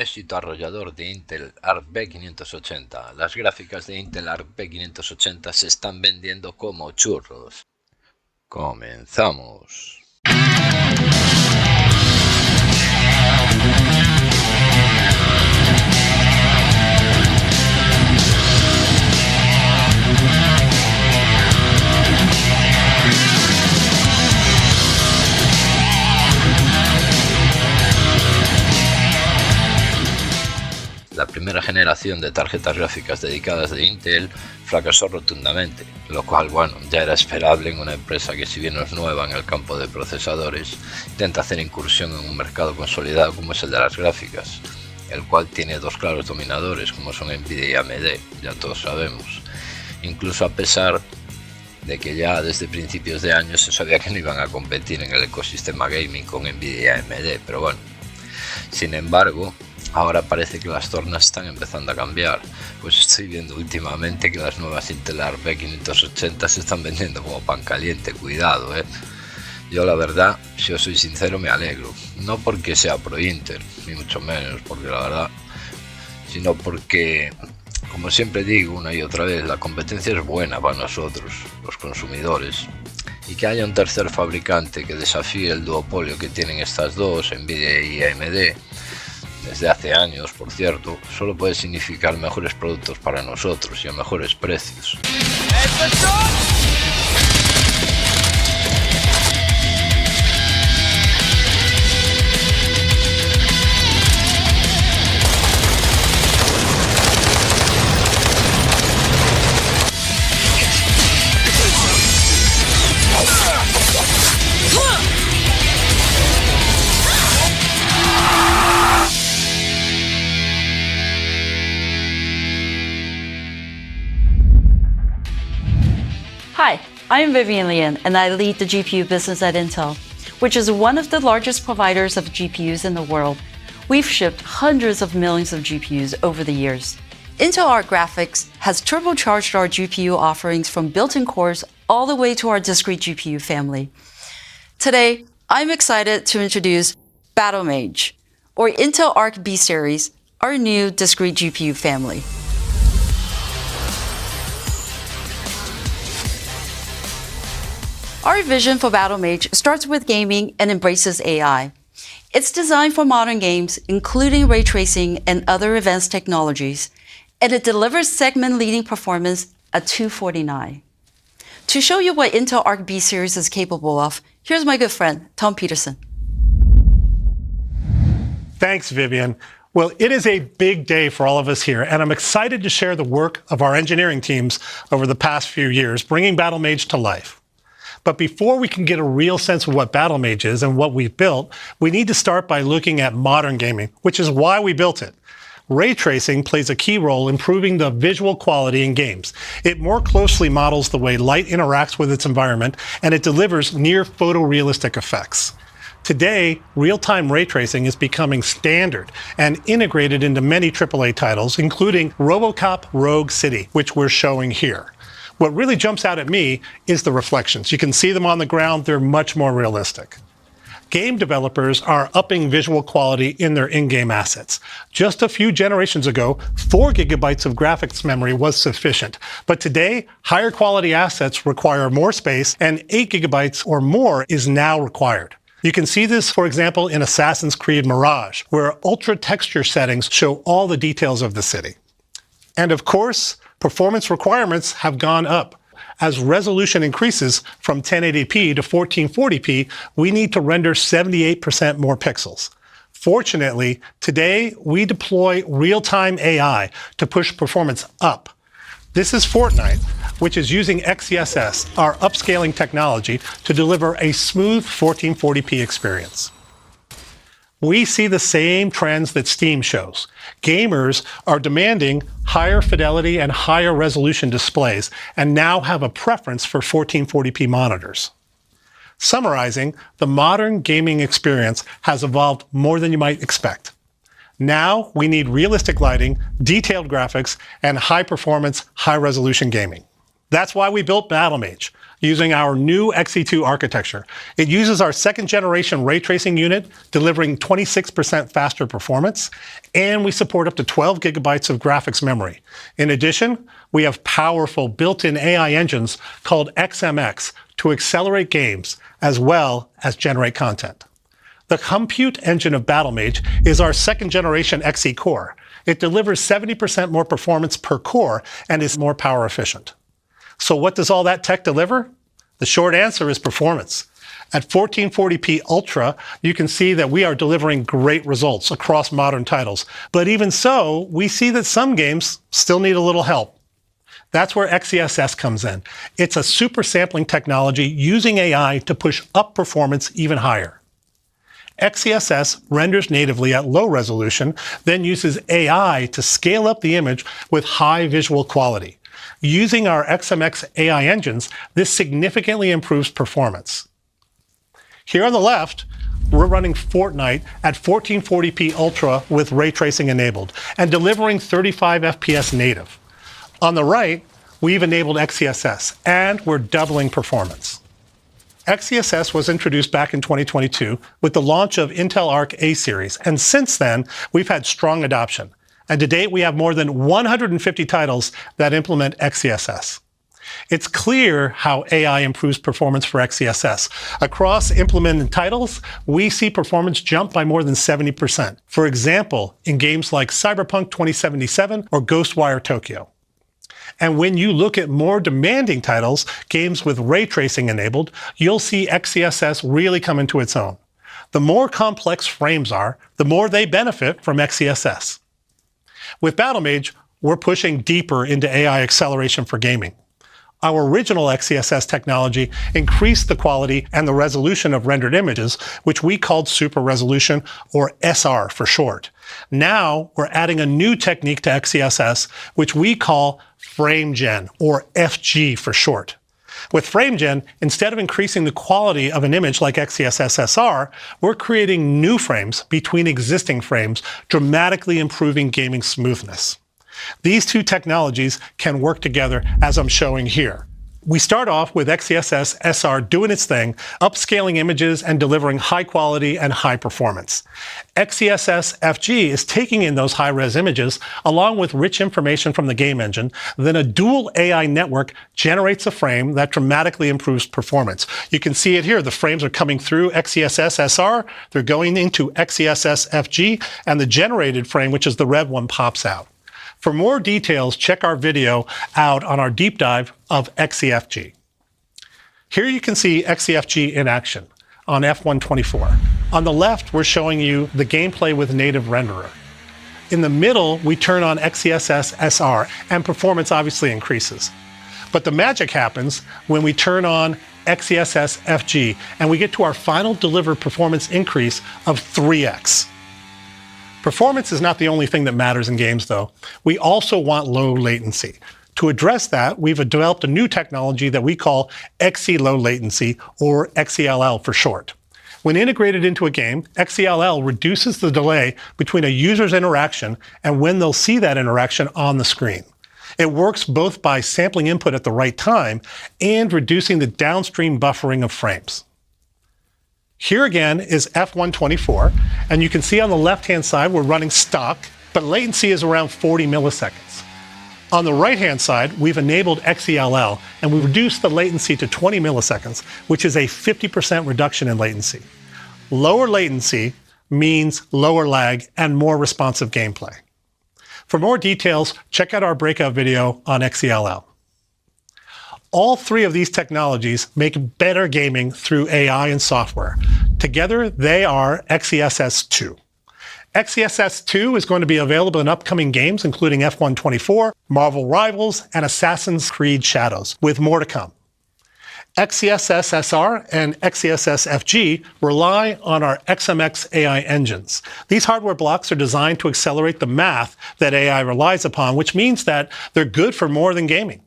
éxito arrollador de Intel Arc B580. Las gráficas de Intel Arc B580 se están vendiendo como churros. Comenzamos. La primera generación de tarjetas gráficas dedicadas de Intel fracasó rotundamente, lo cual, bueno, ya era esperable en una empresa que, si bien no es nueva en el campo de procesadores, intenta hacer incursión en un mercado consolidado como es el de las gráficas, el cual tiene dos claros dominadores como son Nvidia y AMD, ya todos sabemos, incluso a pesar de que ya desde principios de año se sabía que no iban a competir en el ecosistema gaming con Nvidia y AMD, pero bueno, sin embargo, ahora parece que las tornas están empezando a cambiar, pues estoy viendo últimamente que las nuevas Intel Arc B580 se están vendiendo como pan caliente, cuidado, Yo la verdad, si os soy sincero, me alegro, no porque sea pro Intel, ni mucho menos, porque la verdad, sino porque, como siempre digo una y otra vez, la competencia es buena para nosotros, los consumidores, y que haya un tercer fabricante que desafíe el duopolio que tienen estas dos, Nvidia y AMD, desde hace años, por cierto, solo puede significar mejores productos para nosotros y a mejores precios. Hi, I'm Vivian Lian, and I lead the GPU business at Intel, which is one of the largest providers of GPUs in the world. We've shipped hundreds of millions of GPUs over the years. Intel Arc Graphics has turbocharged our GPU offerings from built-in cores all the way to our discrete GPU family. Today, I'm excited to introduce Battlemage, or Intel Arc B series, our new discrete GPU family. Our vision for Battlemage starts with gaming and embraces AI. It's designed for modern games, including ray tracing and other advanced technologies, and it delivers segment-leading performance at 249. To show you what Intel Arc B series is capable of, here's my good friend, Tom Peterson. Thanks, Vivian. Well, it is a big day for all of us here, and I'm excited to share the work of our engineering teams over the past few years, bringing Battlemage to life. But before we can get a real sense of what Battlemage is and what we've built, we need to start by looking at modern gaming, which is why we built it. Ray tracing plays a key role in improving the visual quality in games. It more closely models the way light interacts with its environment, and it delivers near photorealistic effects. Today, real-time ray tracing is becoming standard and integrated into many AAA titles, including RoboCop Rogue City, which we're showing here. What really jumps out at me is the reflections. You can see them on the ground. They're much more realistic. Game developers are upping visual quality in their in-game assets. Just a few generations ago, 4 gigabytes of graphics memory was sufficient. But today, higher quality assets require more space, and 8 gigabytes or more is now required. You can see this, for example, in Assassin's Creed Mirage, where ultra texture settings show all the details of the city. And of course, performance requirements have gone up. As resolution increases from 1080p to 1440p, we need to render 78% more pixels. Fortunately, today we deploy real-time AI to push performance up. This is Fortnite, which is using XeSS, our upscaling technology, to deliver a smooth 1440p experience. We see the same trends that Steam shows. Gamers are demanding higher fidelity and higher resolution displays, and now have a preference for 1440p monitors. Summarizing, the modern gaming experience has evolved more than you might expect. Now we need realistic lighting, detailed graphics, and high-performance, high-resolution gaming. That's why we built Battlemage, using our new XE2 architecture. It uses our second generation ray tracing unit, delivering 26% faster performance, and we support up to 12 gigabytes of graphics memory. In addition, we have powerful built-in AI engines called XMX to accelerate games as well as generate content. The compute engine of Battlemage is our second generation Xe core. It delivers 70% more performance per core and is more power efficient. So what does all that tech deliver? The short answer is performance. At 1440p Ultra, you can see that we are delivering great results across modern titles. But even so, we see that some games still need a little help. That's where XeSS comes in. It's a super sampling technology using AI to push up performance even higher. XeSS renders natively at low resolution, then uses AI to scale up the image with high visual quality. Using our XMX AI engines, this significantly improves performance. Here on the left, we're running Fortnite at 1440p Ultra with ray tracing enabled and delivering 35 FPS native. On the right, we've enabled XeSS and we're doubling performance. XeSS was introduced back in 2022 with the launch of Intel Arc A series, and since then, we've had strong adoption. And to date, we have more than 150 titles that implement XeSS. It's clear how AI improves performance for XeSS. Across implemented titles, we see performance jump by more than 70%. For example, in games like Cyberpunk 2077 or Ghostwire Tokyo. And when you look at more demanding titles, games with ray tracing enabled, you'll see XeSS really come into its own. The more complex frames are, the more they benefit from XeSS. With Battlemage, we're pushing deeper into AI acceleration for gaming. Our original XeSS technology increased the quality and the resolution of rendered images, which we called super resolution, or SR for short. Now we're adding a new technique to XeSS, which we call FrameGen, or FG for short. With FrameGen, instead of increasing the quality of an image like XeSS SR, we're creating new frames between existing frames, dramatically improving gaming smoothness. These two technologies can work together as I'm showing here. We start off with XeSS SR doing its thing, upscaling images and delivering high quality and high performance. XeSS FG is taking in those high-res images along with rich information from the game engine. Then a dual AI network generates a frame that dramatically improves performance. You can see it here. The frames are coming through XeSS SR, they're going into XeSS FG, and the generated frame, which is the red one, pops out. For more details, check our video out on our deep dive of XeFG. Here you can see XeFG in action on F124. On the left, we're showing you the gameplay with native renderer. In the middle, we turn on XeSS SR, and performance obviously increases. But the magic happens when we turn on XeSS FG, and we get to our final delivered performance increase of 3x. Performance is not the only thing that matters in games, though. We also want low latency. To address that, we've developed a new technology that we call Xe Low Latency, or XeLL for short. When integrated into a game, XeLL reduces the delay between a user's interaction and when they'll see that interaction on the screen. It works both by sampling input at the right time and reducing the downstream buffering of frames. Here again is F124, and you can see on the left-hand side we're running stock, but latency is around 40 milliseconds. On the right-hand side, we've enabled XeLL, and we reduced the latency to 20 milliseconds, which is a 50% reduction in latency. Lower latency means lower lag and more responsive gameplay. For more details, check out our breakout video on XeLL. All three of these technologies make better gaming through AI and software. Together, they are XeSS2. XeSS2 is going to be available in upcoming games, including F124, Marvel Rivals, and Assassin's Creed Shadows, with more to come. XeSS SR and XeSS FG rely on our XMX AI engines. These hardware blocks are designed to accelerate the math that AI relies upon, which means that they're good for more than gaming.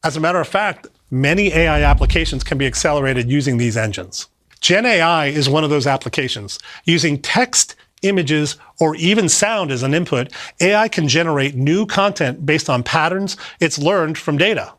As a matter of fact, many AI applications can be accelerated using these engines. Gen AI is one of those applications. Using text, images, or even sound as an input, AI can generate new content based on patterns it's learned from data.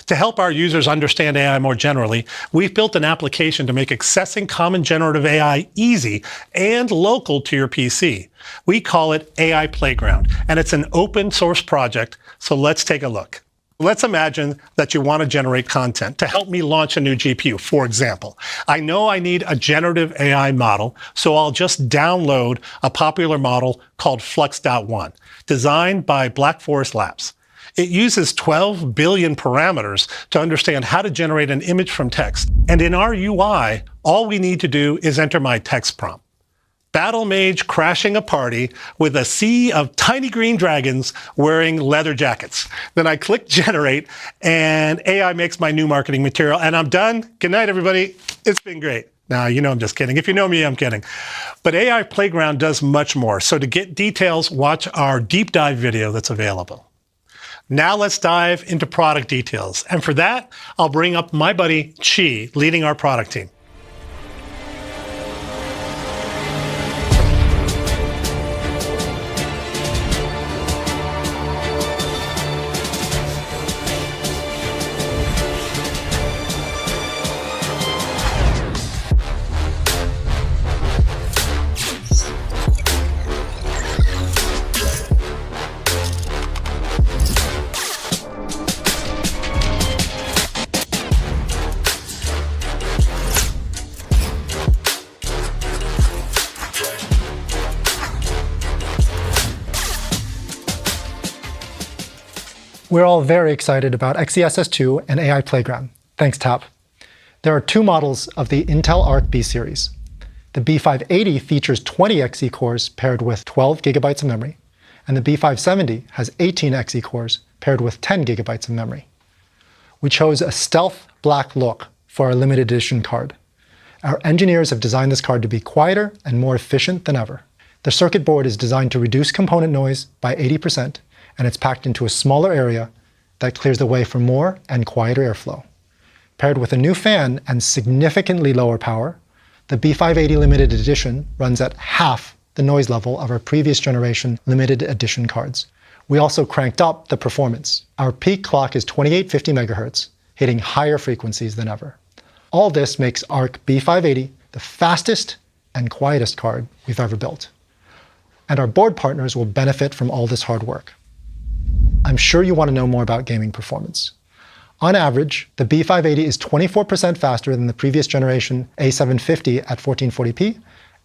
To help our users understand AI more generally, we've built an application to make accessing common generative AI easy and local to your PC. We call it AI Playground, and it's an open source project, so let's take a look. Let's imagine that you want to generate content to help me launch a new GPU, for example. I know I need a generative AI model, so I'll just download a popular model called Flux.1, designed by Black Forest Labs. It uses 12 billion parameters to understand how to generate an image from text. And in our UI, all we need to do is enter my text prompt. Battle mage crashing a party with a sea of tiny green dragons wearing leather jackets. Then I click generate and AI makes my new marketing material and I'm done. Good night, everybody. It's been great. Now, you know I'm just kidding. If you know me, I'm kidding. But AI Playground does much more. So to get details, watch our deep dive video that's available. Now let's dive into product details. And for that, I'll bring up my buddy Chi, leading our product team. We're all very excited about XeSS2 and AI Playground. Thanks, Tap. There are two models of the Intel Arc B series. The B580 features 20 Xe cores paired with 12 gigabytes of memory, and the B570 has 18 Xe cores paired with 10 gigabytes of memory. We chose a stealth black look for our limited edition card. Our engineers have designed this card to be quieter and more efficient than ever. The circuit board is designed to reduce component noise by 80%, and it's packed into a smaller area that clears the way for more and quieter airflow. Paired with a new fan and significantly lower power, the B580 limited edition runs at half the noise level of our previous generation limited edition cards. We also cranked up the performance. Our peak clock is 2850 MHz, hitting higher frequencies than ever. All this makes Arc B580 the fastest and quietest card we've ever built. And our board partners will benefit from all this hard work. I'm sure you want to know more about gaming performance. On average, the B580 is 24% faster than the previous generation A750 at 1440p,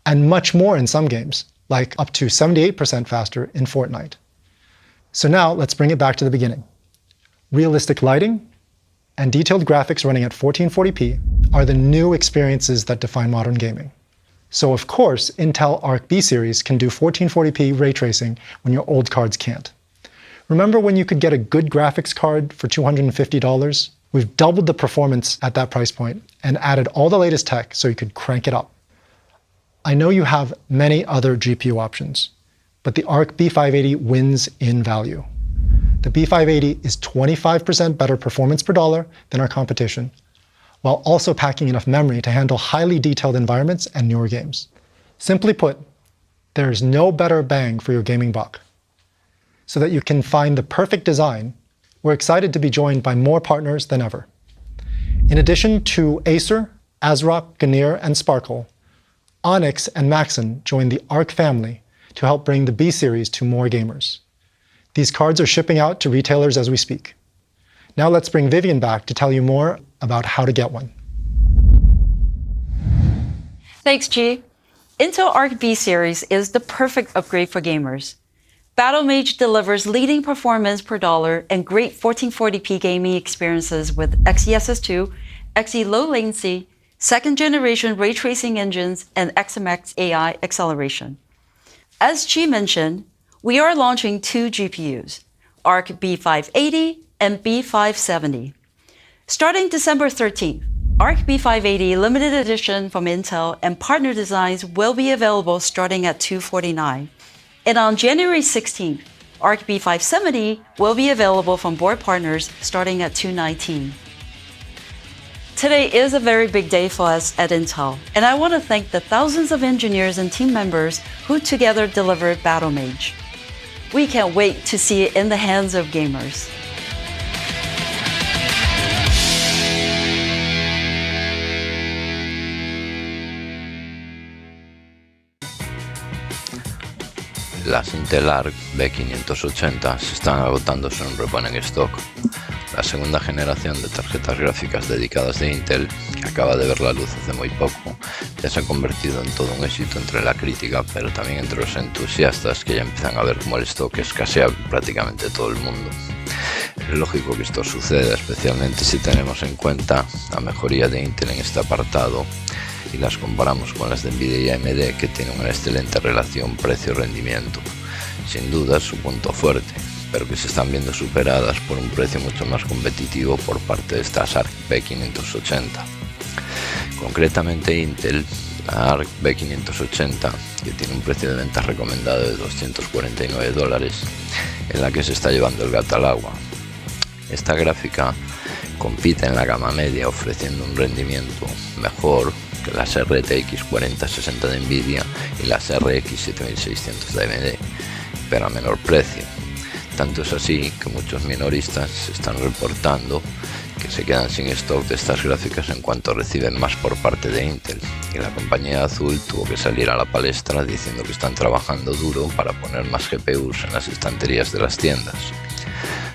and much more in some games, like up to 78% faster in Fortnite. So now let's bring it back to the beginning. Realistic lighting and detailed graphics running at 1440p are the new experiences that define modern gaming. So of course, Intel Arc B series can do 1440p ray tracing when your old cards can't. Remember when you could get a good graphics card for $250? We've doubled the performance at that price point and added all the latest tech so you could crank it up. I know you have many other GPU options, but the Arc B580 wins in value. The B580 is 25% better performance per dollar than our competition, while also packing enough memory to handle highly detailed environments and newer games. Simply put, there's no better bang for your gaming buck. So that you can find the perfect design, we're excited to be joined by more partners than ever. In addition to Acer, ASRock, Ganeer, and Sparkle, Onyx and Maxon joined the Arc family to help bring the B series to more gamers. These cards are shipping out to retailers as we speak. Now let's bring Vivian back to tell you more about how to get one. Thanks, Chi. Intel Arc B series is the perfect upgrade for gamers. Battlemage delivers leading performance per dollar and great 1440p gaming experiences with XeSS2, Xe low latency, second generation ray tracing engines, and XMX AI acceleration. As Chi mentioned, we are launching two GPUs, Arc B580 and B570. Starting December 13th, Arc B580 limited edition from Intel and partner designs will be available starting at $249. And on January 16th, Arc B570 will be available from board partners starting at $219. Today is a very big day for us at Intel, and I want to thank the thousands of engineers and team members who together delivered Battlemage. We can't wait to see it in the hands of gamers. Las Intel Arc B580 se están agotando si no reponen stock. La segunda generación de tarjetas gráficas dedicadas de Intel, que acaba de ver la luz hace muy poco, ya se ha convertido en todo un éxito entre la crítica, pero también entre los entusiastas, que ya empiezan a ver cómo el stock escasea prácticamente todo el mundo. Es lógico que esto suceda, especialmente si tenemos en cuenta la mejoría de Intel en este apartado y las comparamos con las de Nvidia y AMD, que tienen una excelente relación precio-rendimiento. Sin duda es su punto fuerte, pero que se están viendo superadas por un precio mucho más competitivo por parte de estas Arc B580. Concretamente Intel, la Arc B580, que tiene un precio de venta recomendado de $249, en la que se está llevando el gato al agua. Esta gráfica compite en la gama media, ofreciendo un rendimiento mejor que las RTX 4060 de Nvidia y las RX 7600 de AMD, pero a menor precio. Tanto es así que muchos minoristas se están reportando que se quedan sin stock de estas gráficas en cuanto reciben más por parte de Intel, y la compañía azul tuvo que salir a la palestra diciendo que están trabajando duro para poner más GPUs en las estanterías de las tiendas.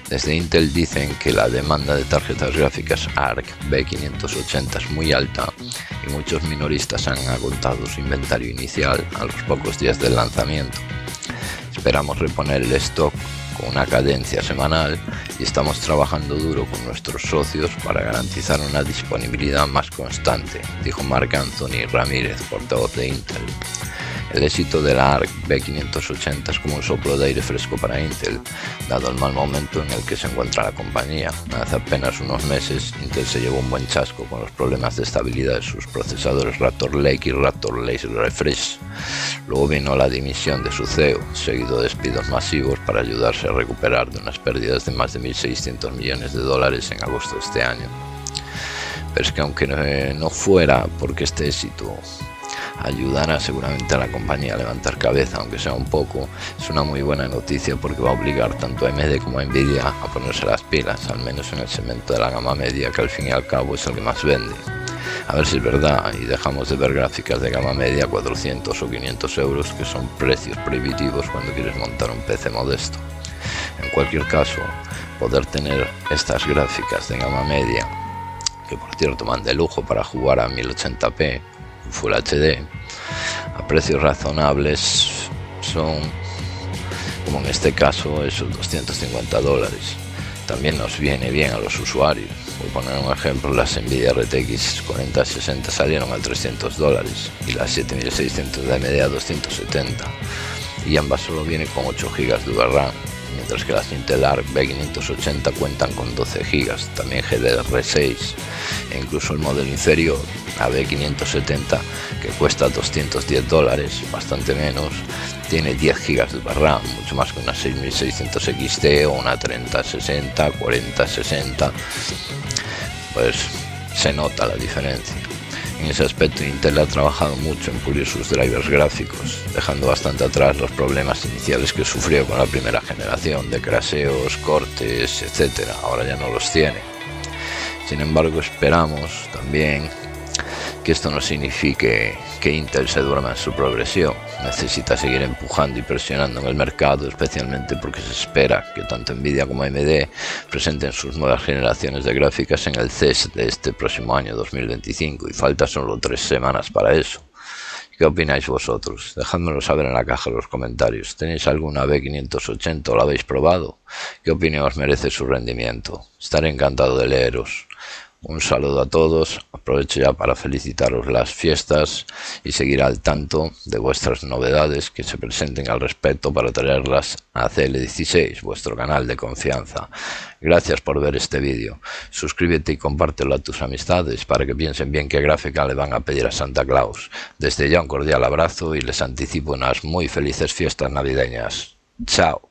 Desde Intel dicen que la demanda de tarjetas gráficas Arc B580 es muy alta y muchos minoristas han agotado su inventario inicial a los pocos días del lanzamiento. Esperamos reponer el stock con una cadencia semanal y estamos trabajando duro con nuestros socios para garantizar una disponibilidad más constante, dijo Marc Anthony Ramírez, portavoz de Intel. El éxito de la Arc B580 es como un soplo de aire fresco para Intel, dado el mal momento en el que se encuentra la compañía. Hace apenas unos meses, Intel se llevó un buen chasco con los problemas de estabilidad de sus procesadores Raptor Lake y Raptor Lake Refresh. Luego vino la dimisión de su CEO, seguido de despidos masivos para ayudarse a recuperar de unas pérdidas de más de $1.600 millones en agosto de este año. Pero es que aunque no fuera porque este éxito ayudará seguramente a la compañía a levantar cabeza, aunque sea un poco, es una muy buena noticia porque va a obligar tanto a AMD como a Nvidia a ponerse las pilas, al menos en el segmento de la gama media, que al fin y al cabo es el que más vende. A ver si es verdad y dejamos de ver gráficas de gama media a 400 o 500 euros, que son precios prohibitivos cuando quieres montar un PC modesto. En cualquier caso, poder tener estas gráficas de gama media, que por cierto van de lujo para jugar a 1080p Full HD, a precios razonables, son, como en este caso, esos $250. También nos viene bien a los usuarios. Por poner un ejemplo, las Nvidia RTX 4060 salieron a $300 y las 7600 de AMD a 270, y ambas solo vienen con 8 GB de VRAM, mientras que las Intel Arc B580 cuentan con 12 GB, también GDR6, e incluso el modelo inferior, la B570, que cuesta $210, bastante menos, tiene 10 GB de VRAM, mucho más que una 6600 XT o una 3060, 4060, pues se nota la diferencia. En ese aspecto Intel ha trabajado mucho en pulir sus drivers gráficos, dejando bastante atrás los problemas iniciales que sufrió con la primera generación de craseos, cortes, etc. Ahora ya no los tiene. Sin embargo, esperamos también que esto no signifique que Intel se duerma en su progresión. Necesita seguir empujando y presionando en el mercado, especialmente porque se espera que tanto Nvidia como AMD presenten sus nuevas generaciones de gráficas en el CES de este próximo año 2025, y falta solo 3 semanas para eso. ¿Qué opináis vosotros? Dejádmelo saber en la caja de los comentarios. ¿Tenéis alguna B580 o la habéis probado? ¿Qué opinión os merece su rendimiento? Estaré encantado de leeros. Un saludo a todos, aprovecho ya para felicitaros las fiestas y seguir al tanto de vuestras novedades que se presenten al respecto para traerlas a CL16, vuestro canal de confianza. Gracias por ver este vídeo. Suscríbete y compártelo a tus amistades para que piensen bien qué gráfica le van a pedir a Santa Claus. Desde ya un cordial abrazo y les anticipo unas muy felices fiestas navideñas. Chao.